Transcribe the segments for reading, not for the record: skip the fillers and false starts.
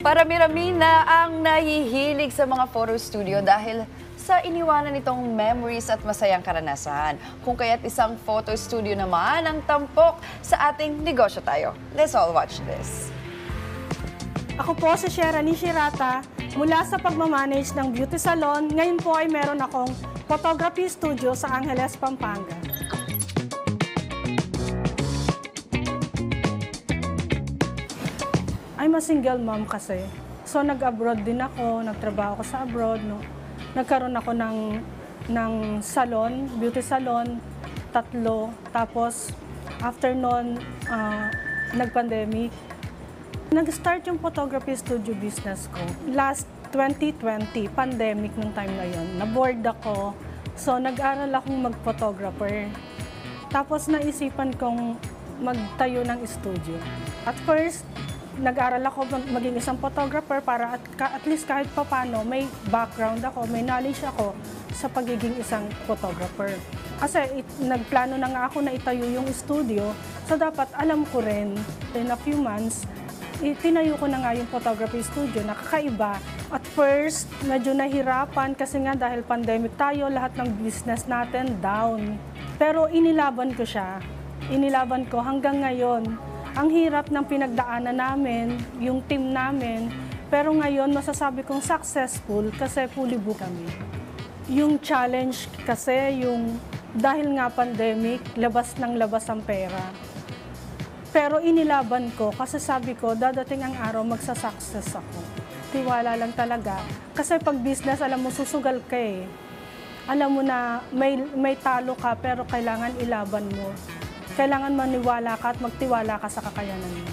Parami-rami na ang nahihilig sa mga photo studio dahil sa iniwanan nitong memories at masayang karanasan. Kung kaya't isang photo studio naman ang tampok sa ating negosyo tayo. Let's all watch this. Ako po si Sherani Shirata mula sa pagmamanage ng beauty salon. Ngayon po ay meron akong photography studio sa Angeles, Pampanga. I'm a single mom kasi. So nag-abroad din ako, nagtrabaho ako sa abroad. No? Nagkaroon ako ng salon, beauty salon, 3. Tapos after nun, nag-pandemic. Nag-start yung photography studio business ko. Last 2020, pandemic nung time na yun. Na-bored ako, so nag-aral akong mag-photographer. Tapos naisipan kong magtayo ng studio. At first, nag-aral ako maging isang photographer para at least kahit papano may background ako, may knowledge ako sa pagiging isang photographer. Kasi nagplano na nga ako na itayo yung studio, so dapat alam ko rin in a few months, itinayo ko na nga yung photography studio na kakaiba. At first, medyo nahirapan kasi nga dahil pandemic tayo, lahat ng business natin down. Pero inilaban ko siya. Inilaban ko hanggang ngayon. Ang hirap ng pinagdaanan namin, yung team namin, pero ngayon masasabi kong successful kasi fully booked kami. Yung challenge kasi yung dahil nga pandemic, labas ng labas ang pera. Pero inilaban ko kasi sabi ko, dadating ang araw magsa-success ako. Tiwala lang talaga. Kasi pag business, alam mo, susugal ka eh. Alam mo na may talo ka pero kailangan ilaban mo. Kailangan maniwala ka at magtiwala ka sa kakayanan mo.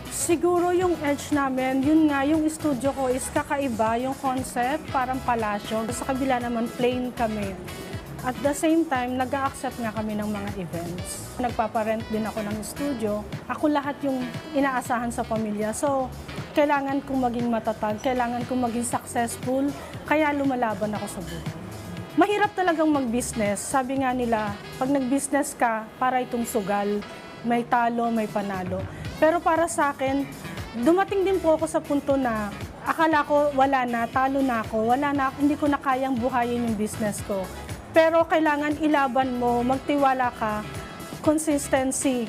Siguro yung edge namin, yun nga, yung studio ko is kakaiba, yung concept, parang palasyo. Sa kabila naman, plain kami. At the same time, nag-a-accept nga kami ng mga events. Nagpaparent din ako ng studio. Ako lahat yung inaasahan sa pamilya. So, kailangan kong maging matatag, kailangan kong maging successful, kaya lumalaban ako sa buhay. Mahirap talagang mag-business. Sabi nga nila, pag nag-business ka, para itong sugal. May talo, may panalo. Pero para sa akin, dumating din po ako sa punto na akala ko wala na, talo na ako, hindi ko na kayang buhayin yung business ko. Pero kailangan ilaban mo, magtiwala ka, consistency.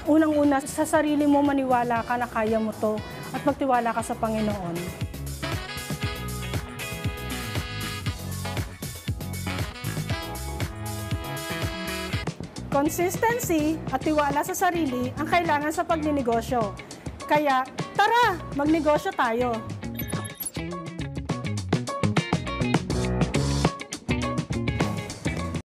Unang-una, sa sarili mo maniwala ka na kaya mo to at magtiwala ka sa Panginoon. Consistency at tiwala sa sarili ang kailangan sa pagninegosyo. Kaya, tara, magnegosyo tayo!